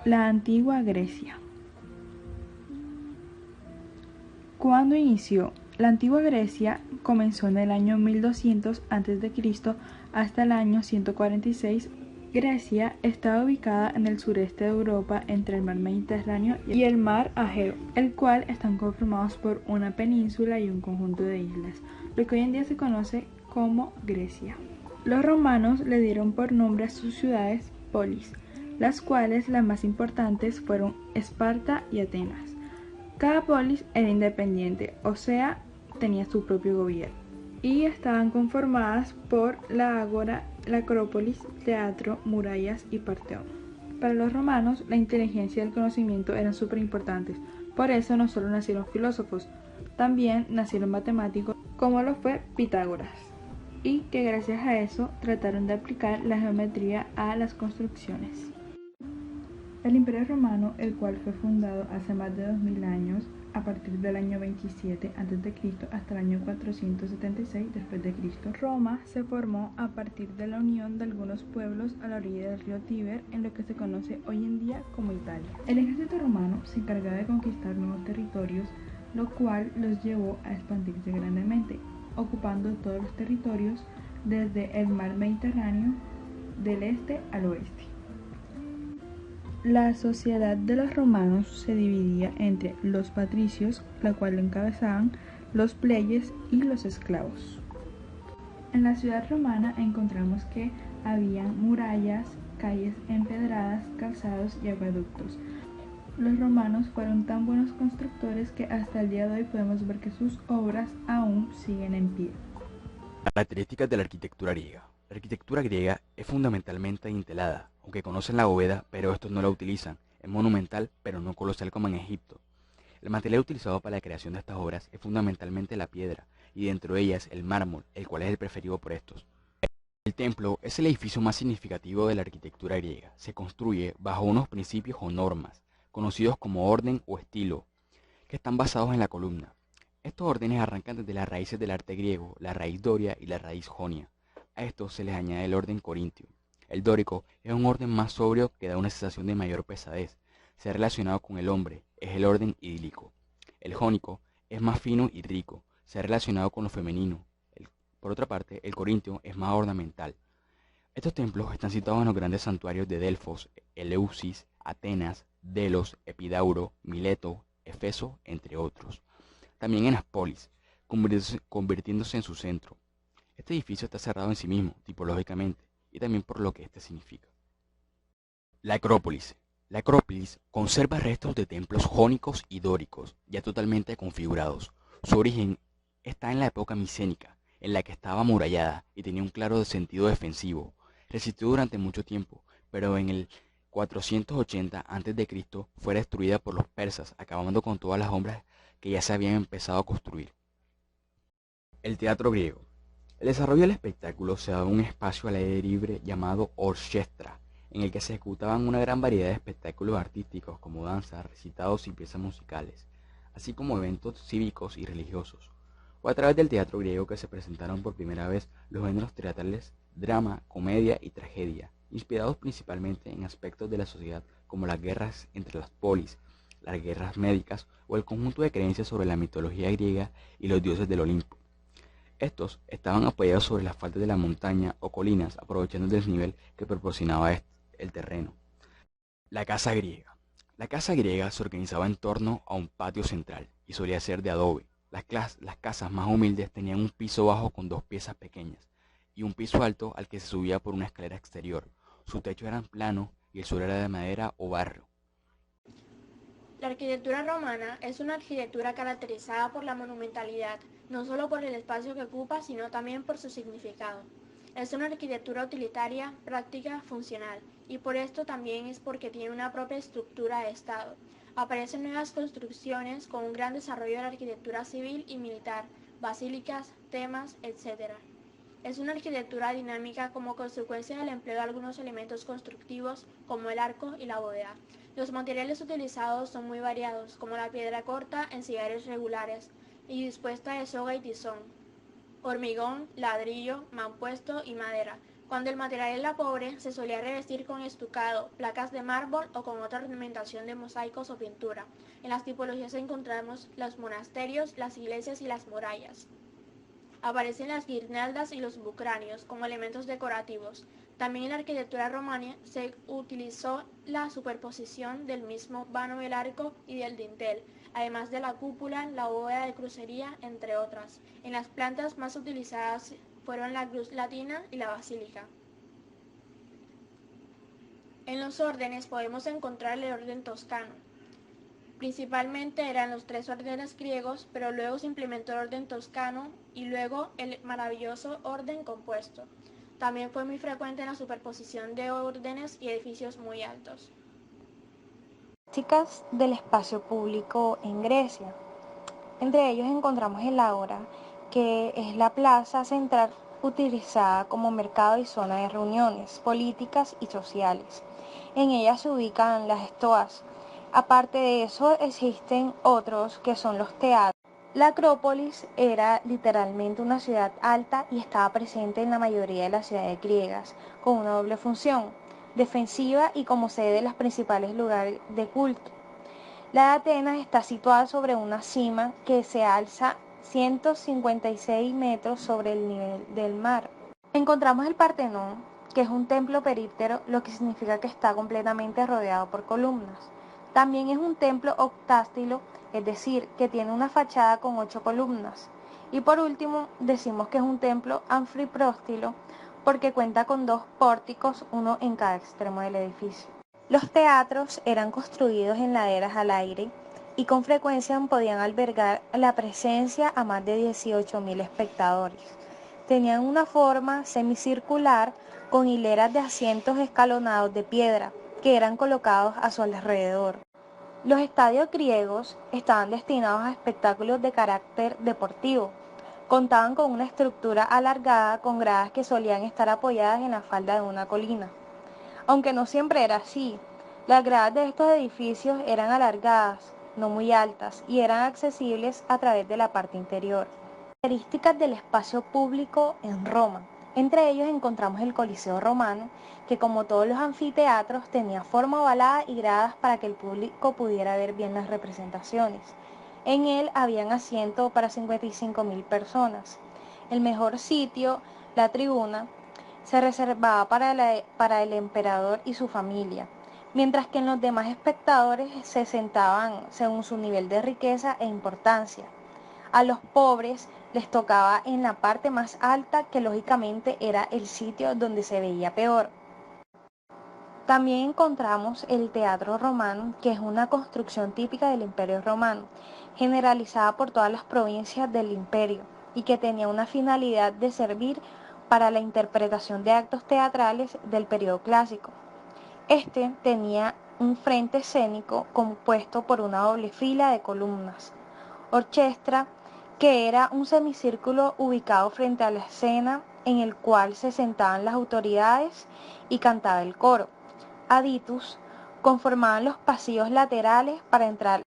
La antigua Grecia. ¿Cuándo inició? La antigua Grecia comenzó en el año 1200 a.C. hasta el año 146. Grecia estaba ubicada en el sureste de Europa entre el mar Mediterráneo y el mar Egeo, el cual están conformados por una península y un conjunto de islas, lo que hoy en día se conoce como Grecia. Los romanos le dieron por nombre a sus ciudades polis, las cuales las más importantes fueron Esparta y Atenas. Cada polis era independiente, o sea, tenía su propio gobierno, y estaban conformadas por la ágora, la acrópolis, teatro, murallas y Parteón. Para los romanos, la inteligencia y el conocimiento eran súper importantes, por eso no solo nacieron filósofos, también nacieron matemáticos, como lo fue Pitágoras, y que gracias a eso trataron de aplicar la geometría a las construcciones. El Imperio Romano, el cual fue fundado hace más de 2000 años, a partir del año 27 a.C. hasta el año 476 d.C. Roma se formó a partir de la unión de algunos pueblos a la orilla del río Tíber en lo que se conoce hoy en día como Italia. El ejército romano se encargaba de conquistar nuevos territorios, lo cual los llevó a expandirse grandemente, ocupando todos los territorios desde el mar Mediterráneo del este al oeste. La sociedad de los romanos se dividía entre los patricios, la cual lo encabezaban los pleyes y los esclavos. En la ciudad romana encontramos que habían murallas, calles empedradas, calzados y acueductos. Los romanos fueron tan buenos constructores que hasta el día de hoy podemos ver que sus obras aún siguen en pie. Características de la arquitectura griega. La arquitectura griega es fundamentalmente dintelada, aunque conocen la bóveda, pero estos no la utilizan. Es monumental, pero no colosal como en Egipto. El material utilizado para la creación de estas obras es fundamentalmente la piedra, y dentro de ellas el mármol, el cual es el preferido por estos. El templo es el edificio más significativo de la arquitectura griega. Se construye bajo unos principios o normas, conocidos como orden o estilo, que están basados en la columna. Estos órdenes arrancan desde las raíces del arte griego, la raíz doria y la raíz jonia. A esto se les añade el orden corintio. El dórico es un orden más sobrio que da una sensación de mayor pesadez. Se ha relacionado con el hombre, es el orden idílico. El jónico es más fino y rico, se ha relacionado con lo femenino. Por otra parte, el corintio es más ornamental. Estos templos están situados en los grandes santuarios de Delfos, Eleusis, Atenas, Delos, Epidauro, Mileto, Efeso, entre otros. También en las polis, convirtiéndose en su centro. Este edificio está cerrado en sí mismo, tipológicamente, y también por lo que este significa. La Acrópolis. La Acrópolis conserva restos de templos jónicos y dóricos, ya totalmente configurados. Su origen está en la época micénica, en la que estaba amurallada y tenía un claro sentido defensivo. Resistió durante mucho tiempo, pero en el 480 a.C. fue destruida por los persas, acabando con todas las obras que ya se habían empezado a construir. El teatro griego. El desarrollo del espectáculo se daba un espacio al aire libre llamado orchestra, en el que se ejecutaban una gran variedad de espectáculos artísticos como danza, recitados y piezas musicales, así como eventos cívicos y religiosos. Fue a través del teatro griego que se presentaron por primera vez los géneros teatrales drama, comedia y tragedia, inspirados principalmente en aspectos de la sociedad como las guerras entre las polis, las guerras médicas o el conjunto de creencias sobre la mitología griega y los dioses del Olimpo. Estos estaban apoyados sobre las faldas de la montaña o colinas, aprovechando el desnivel que proporcionaba el terreno. La casa griega. La casa griega se organizaba en torno a un patio central y solía ser de adobe. Las casas más humildes tenían un piso bajo con dos piezas pequeñas y un piso alto al que se subía por una escalera exterior. Su techo era plano y el suelo era de madera o barro. La arquitectura romana es una arquitectura caracterizada por la monumentalidad, no solo por el espacio que ocupa, sino también por su significado. Es una arquitectura utilitaria, práctica, funcional, y por esto también es porque tiene una propia estructura de Estado. Aparecen nuevas construcciones con un gran desarrollo de la arquitectura civil y militar, basílicas, temas, etc. Es una arquitectura dinámica como consecuencia del empleo de algunos elementos constructivos como el arco y la bóveda. Los materiales utilizados son muy variados, como la piedra corta en sillares regulares y dispuesta de soga y tizón, hormigón, ladrillo, mampuesto y madera, Cuando el material era pobre, se solía revestir con estucado, placas de mármol o con otra ornamentación de mosaicos o pintura. En las tipologías encontramos los monasterios, las iglesias y las murallas. Aparecen las guirnaldas y los bucráneos como elementos decorativos. También en la arquitectura romana se utilizó la superposición del mismo vano del arco y del dintel, además de la cúpula, la bóveda de crucería, entre otras. En las plantas más utilizadas fueron la cruz latina y la basílica. En los órdenes podemos encontrar el orden toscano. Principalmente eran los 3 órdenes griegos, pero luego se implementó el orden toscano y luego el maravilloso orden compuesto. También fue muy frecuente la superposición de órdenes y edificios muy altos. Características del espacio público en Grecia. Entre ellos encontramos el Ágora, que es la plaza central utilizada como mercado y zona de reuniones políticas y sociales. En ella se ubican las estoas. Aparte de eso, existen otros que son los teatros. La Acrópolis era literalmente una ciudad alta y estaba presente en la mayoría de las ciudades griegas, con una doble función, defensiva y como sede de los principales lugares de culto. La de Atenas está situada sobre una cima que se alza 156 metros sobre el nivel del mar. Encontramos el Partenón, que es un templo períptero, lo que significa que está completamente rodeado por columnas. También es un templo octástilo, es decir, que tiene una fachada con 8 columnas. Y por último, decimos que es un templo anfipróstilo, porque cuenta con 2 pórticos, uno en cada extremo del edificio. Los teatros eran construidos en laderas al aire y con frecuencia podían albergar la presencia a más de 18.000 espectadores. Tenían una forma semicircular con hileras de asientos escalonados de piedra que eran colocados a su alrededor. Los estadios griegos estaban destinados a espectáculos de carácter deportivo. Contaban con una estructura alargada con gradas que solían estar apoyadas en la falda de una colina. Aunque no siempre era así, las gradas de estos edificios eran alargadas, no muy altas, y eran accesibles a través de la parte interior. Características del espacio público en Roma. Entre ellos encontramos el Coliseo romano, que como todos los anfiteatros tenía forma ovalada y gradas para que el público pudiera ver bien las representaciones. En él habían asiento para 55.000 personas. El mejor sitio, la tribuna, se reservaba para el emperador y su familia, mientras que en los demás espectadores se sentaban según su nivel de riqueza e importancia. A los pobres les tocaba en la parte más alta, que lógicamente era el sitio donde se veía peor. También encontramos el teatro romano, que es una construcción típica del Imperio Romano, generalizada por todas las provincias del imperio y que tenía una finalidad de servir para la interpretación de actos teatrales del periodo clásico. Este tenía un frente escénico compuesto por una doble fila de columnas, orchestra, que era un semicírculo ubicado frente a la escena en el cual se sentaban las autoridades y cantaba el coro. Aditus conformaban los pasillos laterales para entrar